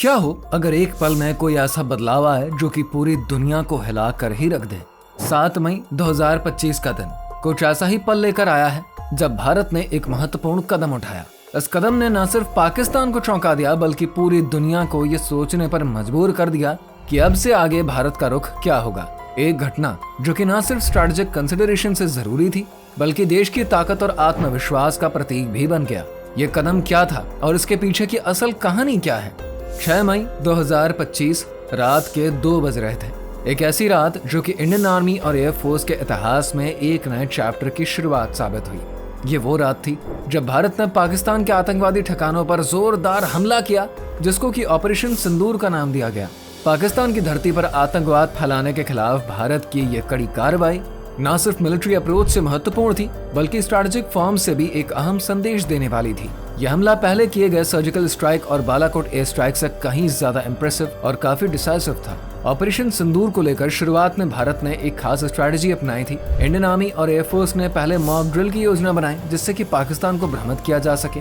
क्या हो अगर एक पल में कोई ऐसा बदलाव आए जो कि पूरी दुनिया को हिला कर ही रख दे। 7 मई 2025 का दिन कुछ ऐसा ही पल लेकर आया है जब भारत ने एक महत्वपूर्ण कदम उठाया। इस कदम ने न सिर्फ पाकिस्तान को चौंका दिया बल्कि पूरी दुनिया को ये सोचने पर मजबूर कर दिया कि अब से आगे भारत का रुख क्या होगा। एक घटना जो कि न सिर्फ स्ट्रेटेजिक कंसिडरेशन से जरूरी थी बल्कि देश की ताकत और आत्मविश्वास का प्रतीक भी बन गया। ये कदम क्या था और इसके पीछे की असल कहानी क्या है? 6 मई 2025 रात के 2 बज रहे थे। एक ऐसी रात जो कि इंडियन आर्मी और एयरफोर्स के इतिहास में एक नए चैप्टर की शुरुआत साबित हुई। ये वो रात थी जब भारत ने पाकिस्तान के आतंकवादी ठिकानों पर जोरदार हमला किया जिसको कि ऑपरेशन सिंदूर का नाम दिया गया। पाकिस्तान की धरती पर आतंकवाद फैलाने के खिलाफ भारत की ये कड़ी कार्रवाई न सिर्फ मिलिट्री अप्रोच से महत्वपूर्ण थी बल्कि स्ट्रेटेजिक फॉर्म से भी एक अहम संदेश देने वाली थी। यह हमला पहले किए गए सर्जिकल स्ट्राइक और बालाकोट एयर स्ट्राइक से कहीं ज्यादा इंप्रेसिव और काफी डिसाइसिव था। ऑपरेशन सिंदूर को लेकर शुरुआत में भारत ने एक खास स्ट्रेटजी अपनाई थी। इंडियन आर्मी और एयरफोर्स ने पहले मॉक ड्रिल की योजना बनाई जिससे कि पाकिस्तान को भ्रमित किया जा सके।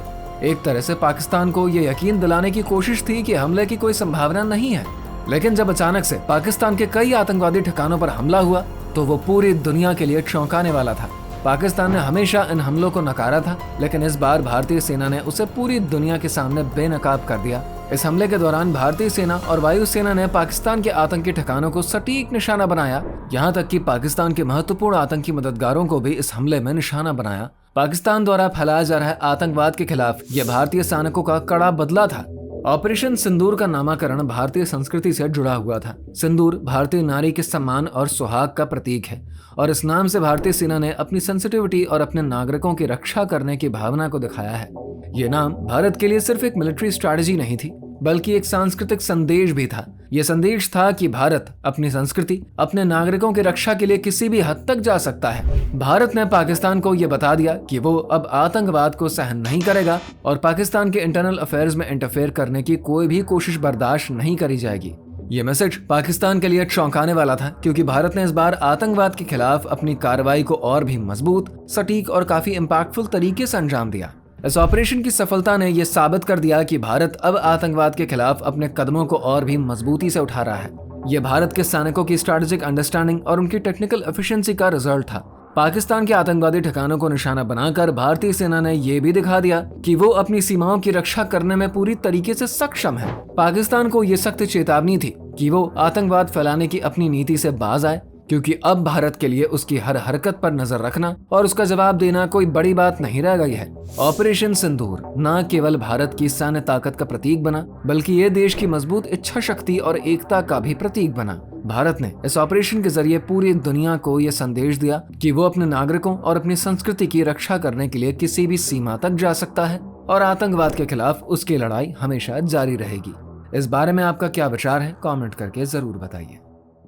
एक तरह से पाकिस्तान को यह यकीन दिलाने की कोशिश थी कि हमले की कोई संभावना नहीं है। लेकिन जब अचानक से पाकिस्तान के कई आतंकवादी ठिकानों पर हमला हुआ तो वो पूरी दुनिया के लिए चौंकाने वाला था। पाकिस्तान ने हमेशा इन हमलों को नकारा था लेकिन इस बार भारतीय सेना ने उसे पूरी दुनिया के सामने बेनकाब कर दिया। इस हमले के दौरान भारतीय सेना और वायुसेना ने पाकिस्तान के आतंकी ठिकानों को सटीक निशाना बनाया। यहाँ तक कि पाकिस्तान के महत्वपूर्ण आतंकी मददगारों को भी इस हमले में निशाना बनाया। पाकिस्तान द्वारा फैलाया जा रहा आतंकवाद के खिलाफ यह भारतीय सैनिकों का कड़ा बदला था। ऑपरेशन सिंदूर का नामकरण भारतीय संस्कृति से जुड़ा हुआ था। सिंदूर भारतीय नारी के सम्मान और सुहाग का प्रतीक है और इस नाम से भारतीय सेना ने अपनी सेंसिटिविटी और अपने नागरिकों की रक्षा करने की भावना को दिखाया है। ये नाम भारत के लिए सिर्फ एक मिलिट्री स्ट्रैटेजी नहीं थी बल्कि एक सांस्कृतिक संदेश भी था। यह संदेश था कि भारत अपनी संस्कृति, अपने नागरिकों की रक्षा के लिए किसी भी हद तक जा सकता है। भारत ने पाकिस्तान को यह बता दिया कि वो अब आतंकवाद को सहन नहीं करेगा और पाकिस्तान के इंटरनल अफेयर्स में इंटरफेयर करने की कोई भी कोशिश बर्दाश्त नहीं करी जाएगी। ये मैसेज पाकिस्तान के लिए चौंकाने वाला था क्योंकि भारत ने इस बार आतंकवाद के खिलाफ अपनी कार्रवाई को और भी मजबूत, सटीक और काफी इम्पैक्टफुल तरीके से अंजाम दिया। इस ऑपरेशन की सफलता ने यह साबित कर दिया कि भारत अब आतंकवाद के खिलाफ अपने कदमों को और भी मजबूती से उठा रहा है। यह भारत के सैनिकों की स्ट्रेटेजिक अंडरस्टैंडिंग और उनकी टेक्निकल एफिशिएंसी का रिजल्ट था। पाकिस्तान के आतंकवादी ठिकानों को निशाना बनाकर भारतीय सेना ने यह भी दिखा दिया कि वो अपनी सीमाओं की रक्षा करने में पूरी तरीके से सक्षम है। पाकिस्तान को यह सख्त चेतावनी थी कि वो आतंकवाद फैलाने की अपनी नीति से बाज आए क्योंकि अब भारत के लिए उसकी हर हरकत पर नजर रखना और उसका जवाब देना कोई बड़ी बात नहीं रह गई है। ऑपरेशन सिंदूर न केवल भारत की सैन्य ताकत का प्रतीक बना बल्कि ये देश की मजबूत इच्छा शक्ति और एकता का भी प्रतीक बना। भारत ने इस ऑपरेशन के जरिए पूरी दुनिया को यह संदेश दिया कि वो अपने नागरिकों और अपनी संस्कृति की रक्षा करने के लिए किसी भी सीमा तक जा सकता है और आतंकवाद के खिलाफ उसकी लड़ाई हमेशा जारी रहेगी। इस बारे में आपका क्या विचार है? कमेंट करके जरूर बताइए।